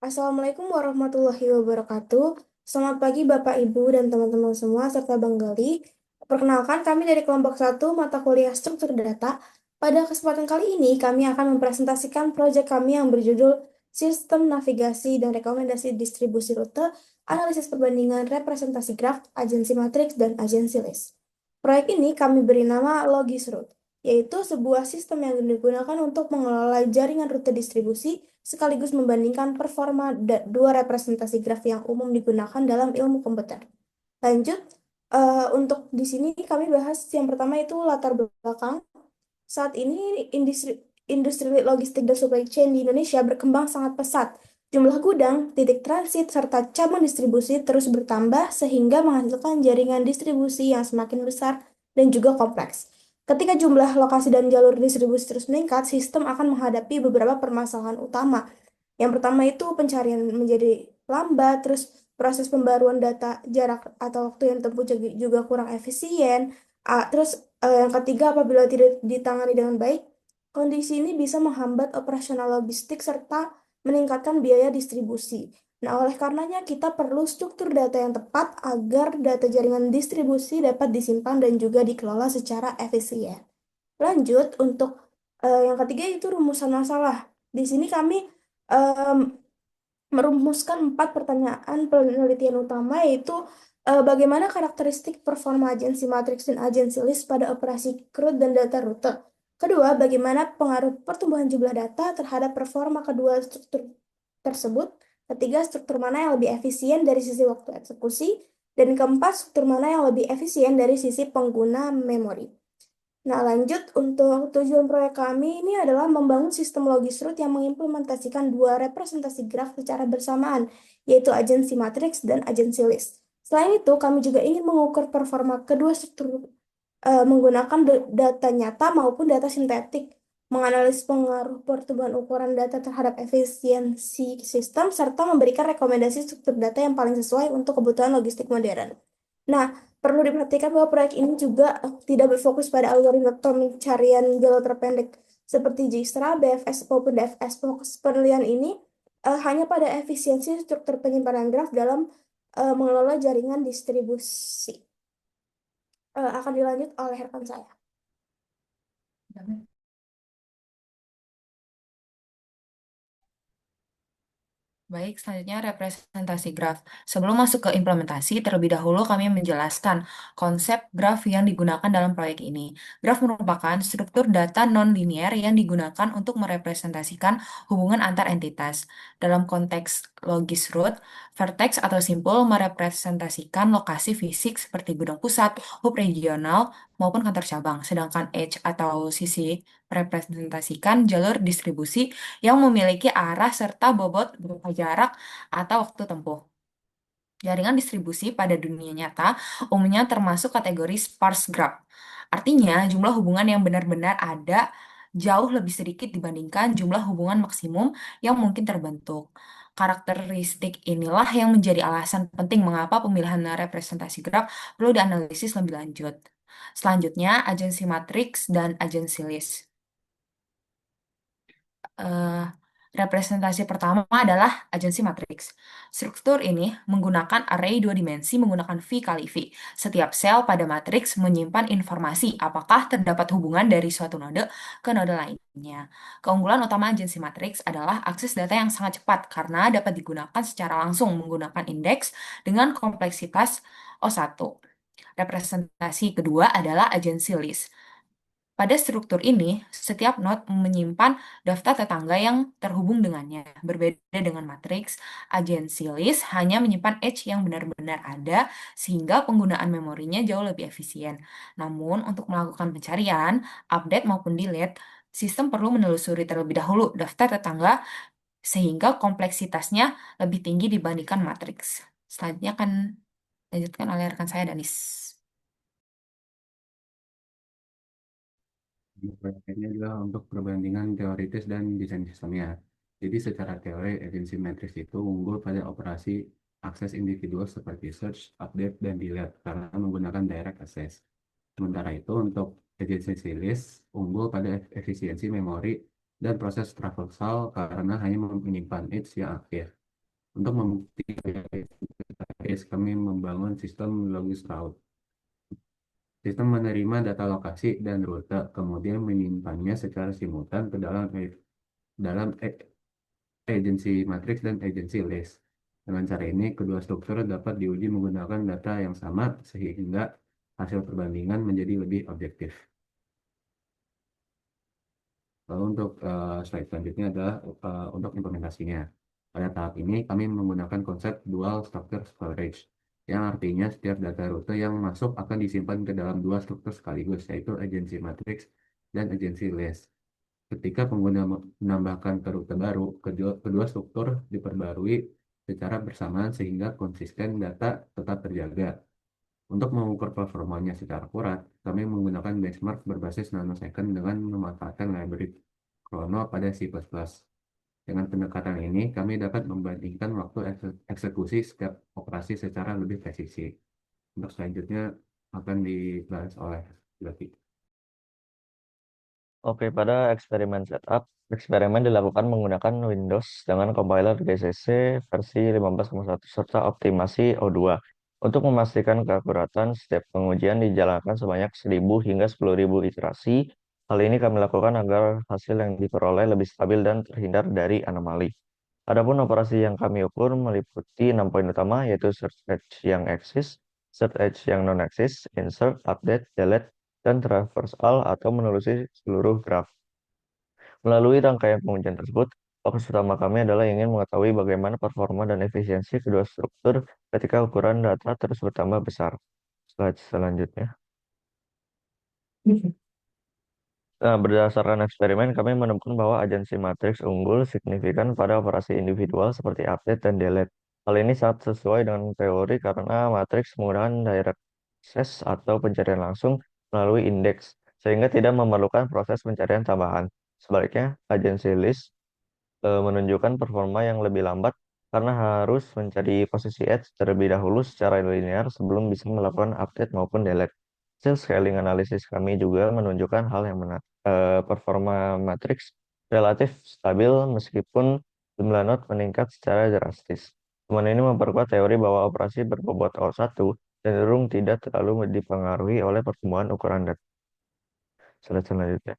Assalamualaikum warahmatullahi wabarakatuh. Selamat pagi Bapak, Ibu, dan teman-teman semua, serta Bang Gali. Perkenalkan, kami dari kelompok 1 mata kuliah struktur data. Pada kesempatan kali ini, kami akan mempresentasikan proyek kami yang berjudul Sistem Navigasi dan Rekomendasi Distribusi Rute, Analisis Perbandingan Representasi Graf, Agensi Matriks, dan Agensi List. Proyek ini kami beri nama LogisRoute, yaitu sebuah sistem yang digunakan untuk mengelola jaringan rute distribusi sekaligus membandingkan performa dua representasi graf yang umum digunakan dalam ilmu komputer. Lanjut, untuk di sini kami bahas yang pertama itu latar belakang. Saat ini industri logistik dan supply chain di Indonesia berkembang sangat pesat. Jumlah gudang, titik transit, serta cabang distribusi terus bertambah sehingga menghasilkan jaringan distribusi yang semakin besar dan juga kompleks. Ketika jumlah lokasi dan jalur distribusi terus meningkat, sistem akan menghadapi beberapa permasalahan utama. Yang pertama itu pencarian menjadi lambat, terus proses pembaruan data jarak atau waktu yang tempuh juga kurang efisien. Yang ketiga, apabila tidak ditangani dengan baik, kondisi ini bisa menghambat operasional logistik serta meningkatkan biaya distribusi. Nah, oleh karenanya kita perlu struktur data yang tepat agar data jaringan distribusi dapat disimpan dan juga dikelola secara efisien. Lanjut, untuk yang ketiga itu rumusan masalah. Di sini kami em, merumuskan 4 pertanyaan penelitian utama, yaitu bagaimana karakteristik performa agensi matriks dan agensi list pada operasi CRUD dan data rute. Kedua, bagaimana pengaruh pertumbuhan jumlah data terhadap performa kedua struktur tersebut. Ketiga, struktur mana yang lebih efisien dari sisi waktu eksekusi. Dan keempat, struktur mana yang lebih efisien dari sisi pengguna memori. Nah, lanjut untuk tujuan proyek kami ini adalah membangun sistem logis root yang mengimplementasikan dua representasi graf secara bersamaan, yaitu agensi matriks dan agensi list. Selain itu, kami juga ingin mengukur performa kedua struktur menggunakan data nyata maupun data sintetik, menganalisis pengaruh pertumbuhan ukuran data terhadap efisiensi sistem, serta memberikan rekomendasi struktur data yang paling sesuai untuk kebutuhan logistik modern. Nah, perlu diperhatikan bahwa proyek ini juga tidak berfokus pada algoritma pencarian jalur terpendek seperti Dijkstra, BFS maupun DFS. Fokus penelitian ini hanya pada efisiensi struktur penyimpanan graf dalam mengelola jaringan distribusi. Akan dilanjut oleh rekan saya. Baik, selanjutnya representasi graf. Sebelum masuk ke implementasi, terlebih dahulu kami menjelaskan konsep graf yang digunakan dalam proyek ini. Graf merupakan struktur data non-linear yang digunakan untuk merepresentasikan hubungan antar entitas. Dalam konteks logis root, vertex atau simpul merepresentasikan lokasi fisik seperti gudang pusat, hub regional, maupun kantor cabang. Sedangkan edge atau sisi merepresentasikan jalur distribusi yang memiliki arah serta bobot berupa jarak atau waktu tempuh. Jaringan distribusi pada dunia nyata umumnya termasuk kategori sparse graph. Artinya, jumlah hubungan yang benar-benar ada jauh lebih sedikit dibandingkan jumlah hubungan maksimum yang mungkin terbentuk. Karakteristik inilah yang menjadi alasan penting mengapa pemilihan representasi graf perlu dianalisis lebih lanjut. Selanjutnya, agensi matriks dan agensi list. eh, Representasi pertama adalah agensi matriks. Struktur ini menggunakan array dua dimensi menggunakan V kali V. Setiap sel pada matriks menyimpan informasi apakah terdapat hubungan dari suatu node ke node lainnya. Keunggulan utama agensi matriks adalah akses data yang sangat cepat karena dapat digunakan secara langsung menggunakan indeks dengan kompleksitas O1. Representasi kedua adalah agensi list. Pada struktur ini, setiap node menyimpan daftar tetangga yang terhubung dengannya. Berbeda dengan matriks, agensi list hanya menyimpan edge yang benar-benar ada, sehingga penggunaan memorinya jauh lebih efisien. Namun, untuk melakukan pencarian, update maupun delete, sistem perlu menelusuri terlebih dahulu daftar tetangga, sehingga kompleksitasnya lebih tinggi dibandingkan matriks. Selanjutnya akan dilanjutkan oleh rekan saya, Danis. Ini adalah untuk perbandingan teoritis dan desain sistemnya. Jadi secara teori, agensi matriks itu unggul pada operasi akses individual seperti search, update, dan delete karena menggunakan direct access. Sementara itu, untuk agensi list unggul pada efisiensi memori dan proses traversal karena hanya menyimpan edge yang akhir. Untuk membuktikan kami membangun sistem logis route. Sistem menerima data lokasi dan rute, kemudian menyimpannya secara simultan ke dalam agency matrix dan agency list. Dengan cara ini, kedua struktur dapat diuji menggunakan data yang sama sehingga hasil perbandingan menjadi lebih objektif. Lalu untuk slide selanjutnya adalah untuk implementasinya. Pada tahap ini, kami menggunakan konsep dual structure storage, yang artinya setiap data rute yang masuk akan disimpan ke dalam dua struktur sekaligus, yaitu agency matrix dan agency list. Ketika pengguna menambahkan ke rute baru, kedua struktur diperbarui secara bersamaan sehingga konsisten data tetap terjaga. Untuk mengukur performanya secara akurat, kami menggunakan benchmark berbasis nanosecond dengan memanfaatkan library Chrono pada C++. Dengan pendekatan ini, kami dapat membandingkan waktu eksekusi setiap operasi secara lebih presisi. Untuk selanjutnya akan dibahas oleh Lutfi. Oke, pada eksperimen setup, eksperimen dilakukan menggunakan Windows dengan compiler GCC versi 15,1 serta optimasi O2. Untuk memastikan keakuratan, setiap pengujian dijalankan sebanyak 1.000 hingga 10.000 iterasi. Hal ini kami lakukan agar hasil yang diperoleh lebih stabil dan terhindar dari anomali. Adapun operasi yang kami ukur meliputi 6 poin utama, yaitu search edge yang eksis, search edge yang non-eksis, insert, update, delete, dan traversal atau menelusuri seluruh graf. Melalui rangkaian pengujian tersebut, fokus utama kami adalah ingin mengetahui bagaimana performa dan efisiensi kedua struktur ketika ukuran data terus bertambah besar. Slide selanjutnya. Nah, berdasarkan eksperimen, kami menemukan bahwa agensi matriks unggul signifikan pada operasi individual seperti update dan delete. Hal ini sangat sesuai dengan teori karena matriks menggunakan direct access atau pencarian langsung melalui indeks, sehingga tidak memerlukan proses pencarian tambahan. Sebaliknya, agency list menunjukkan performa yang lebih lambat karena harus mencari posisi edge terlebih dahulu secara linear sebelum bisa melakukan update maupun delete. Hasil scaling analisis kami juga menunjukkan hal yang menarik. Performa matriks relatif stabil meskipun jumlah node meningkat secara drastis. Temuan ini memperkuat teori bahwa operasi berbobot O1 cenderung tidak terlalu dipengaruhi oleh pertumbuhan ukuran data. Slide selanjutnya.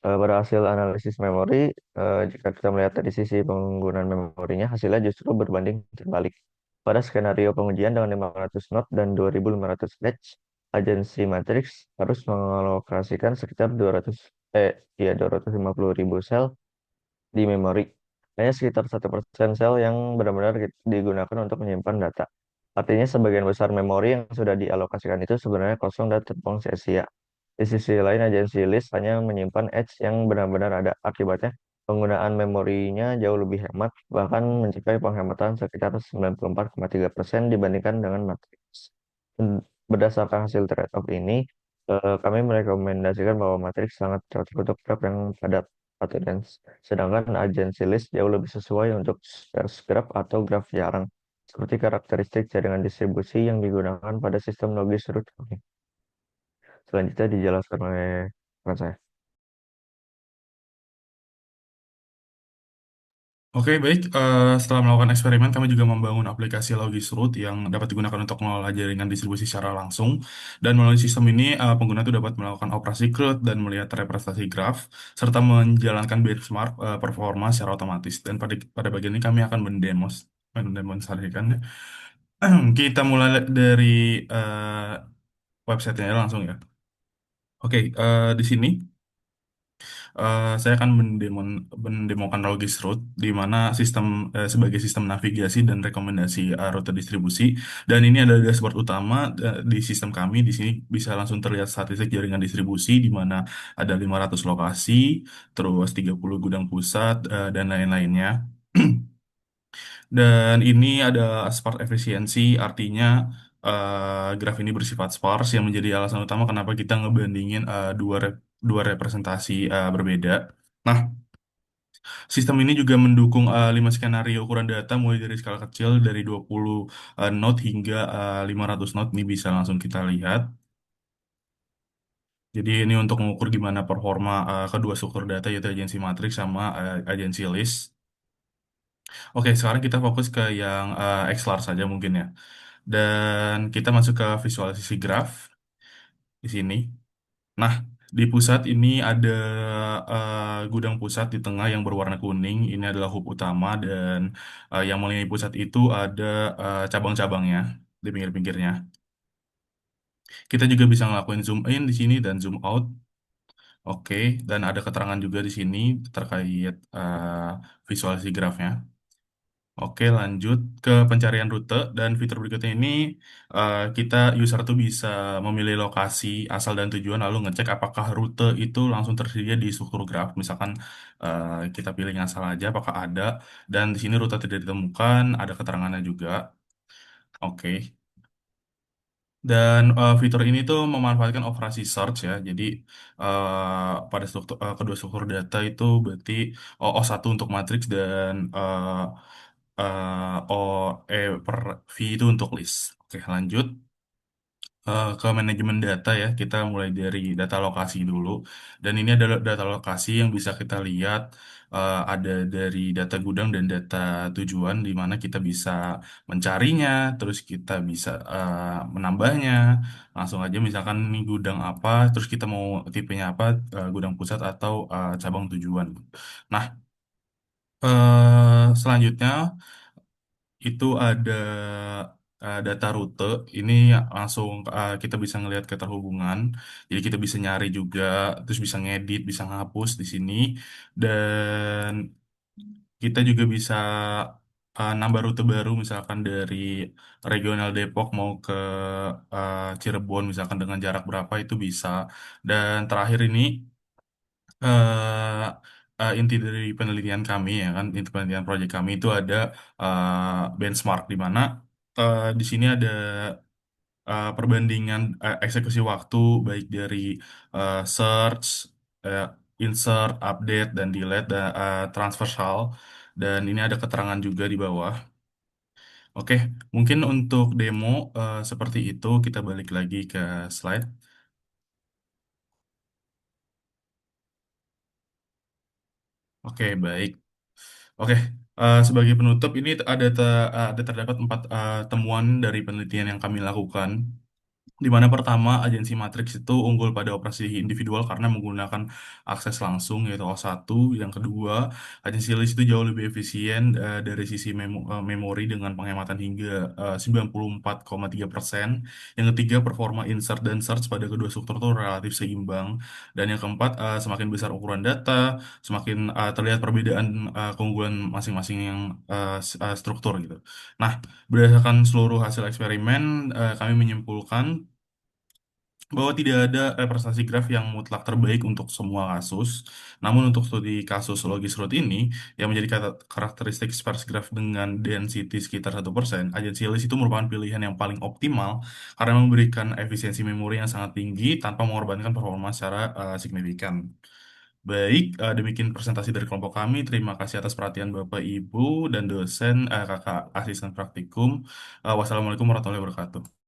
Pada hasil analisis memori, jika kita melihat dari sisi penggunaan memorinya, hasilnya justru berbanding terbalik. Pada skenario pengujian dengan 500 node dan 2.500 batch, agensi matrix harus mengalokasikan sekitar 250.000 sel di memori. Hanya sekitar 1% sel yang benar-benar digunakan untuk menyimpan data. Artinya sebagian besar memori yang sudah dialokasikan itu sebenarnya kosong dan terbuang sia-sia. Di sisi lain, agensi list hanya menyimpan edge yang benar-benar ada. Akibatnya, penggunaan memorinya jauh lebih hemat, bahkan mencapai penghematan sekitar 94,3% dibandingkan dengan matriks. Berdasarkan hasil trade-off ini, kami merekomendasikan bahwa matriks sangat cocok untuk graf yang padat atau dense, sedangkan agency list jauh lebih sesuai untuk sparse graph atau graf jarang, seperti karakteristik jaringan distribusi yang digunakan pada sistem logis root kami. Selanjutnya dijelaskan oleh rekan saya. Oke, baik. Setelah melakukan eksperimen, kami juga membangun aplikasi Logisroot yang dapat digunakan untuk mengelola jaringan distribusi secara langsung. Dan melalui sistem ini, pengguna itu dapat melakukan operasi CRUD dan melihat representasi graf, serta menjalankan benchmark performa secara otomatis. Dan pada bagian ini kami akan mendemonstrasikan. Kita mulai dari websitenya langsung ya. Oke, di sini. Saya akan mendemokan Logis Route, di mana sebagai sistem navigasi dan rekomendasi rute distribusi. Dan ini adalah dashboard utama di sistem kami. Di sini bisa langsung terlihat statistik jaringan distribusi, di mana ada 500 lokasi, terus 30 gudang pusat, dan lain-lainnya. Dan ini ada smart efisiensi, artinya graf ini bersifat sparse yang menjadi alasan utama kenapa kita ngebandingin dua representasi berbeda. Nah, sistem ini juga mendukung 5 skenario ukuran data mulai dari skala kecil dari 20 node hingga 500 node. Ini bisa langsung kita lihat. Jadi ini untuk mengukur gimana performa kedua struktur data yaitu agensi matriks sama agensi list. Oke, sekarang kita fokus ke yang XLAR saja mungkin ya. Dan kita masuk ke visualisasi graf di sini. Nah, di pusat ini ada gudang pusat di tengah yang berwarna kuning. Ini adalah hub utama dan yang meliputi pusat itu ada cabang-cabangnya di pinggir-pinggirnya. Kita juga bisa ngelakuin zoom in di sini dan zoom out. Oke, dan ada keterangan juga di sini terkait visualisasi grafnya. Oke, lanjut ke pencarian rute dan fitur berikutnya ini kita user tuh bisa memilih lokasi asal dan tujuan lalu ngecek apakah rute itu langsung tersedia di struktur graf. Misalkan kita pilih yang asal aja apakah ada dan di sini rute tidak ditemukan, ada keterangannya juga. Oke. Dan fitur ini tuh memanfaatkan operasi search ya. Jadi pada kedua struktur data itu berarti O1 untuk matriks dan O per V itu untuk list. Oke, lanjut ke manajemen data ya. Kita mulai dari data lokasi dulu. Dan ini adalah data lokasi yang bisa kita lihat ada dari data gudang dan data tujuan di mana kita bisa mencarinya, terus kita bisa menambahnya. Langsung aja misalkan ini gudang apa, terus kita mau tipenya apa, gudang pusat atau cabang tujuan. Nah, selanjutnya itu ada data rute. Ini langsung kita bisa ngelihat keterhubungan. Jadi kita bisa nyari juga, terus bisa ngedit, bisa ngapus di sini. Dan kita juga bisa nambah rute baru, misalkan dari regional Depok mau ke Cirebon, misalkan dengan jarak berapa itu bisa. Dan terakhir ini eh inti dari penelitian kami ya kan, inti penelitian proyek kami itu ada benchmark di mana di sini ada perbandingan eksekusi waktu baik dari search, eh, insert, update dan delete dan transversal dan ini ada keterangan juga di bawah. Oke, mungkin untuk demo seperti itu kita balik lagi ke slide. Oke, baik. Oke, sebagai penutup ini ada terdapat 4 temuan dari penelitian yang kami lakukan. Di mana pertama, agensi matriks itu unggul pada operasi individual karena menggunakan akses langsung yaitu O1. Yang kedua, agensi list itu jauh lebih efisien dari sisi memori dengan penghematan hingga 94,3%. Yang ketiga, performa insert dan search pada kedua struktur itu relatif seimbang. Dan yang keempat, semakin besar ukuran data, semakin terlihat perbedaan keunggulan masing-masing yang struktur gitu. Nah, berdasarkan seluruh hasil eksperimen, kami menyimpulkan bahwa tidak ada representasi graf yang mutlak terbaik untuk semua kasus. Namun untuk studi kasus logis root ini, yang menjadi karakteristik sparse graph dengan density sekitar 1%, agensi list itu merupakan pilihan yang paling optimal karena memberikan efisiensi memori yang sangat tinggi tanpa mengorbankan performa secara signifikan. Baik, demikian presentasi dari kelompok kami. Terima kasih atas perhatian Bapak, Ibu, dan dosen, kakak asisten praktikum. Wassalamualaikum warahmatullahi wabarakatuh.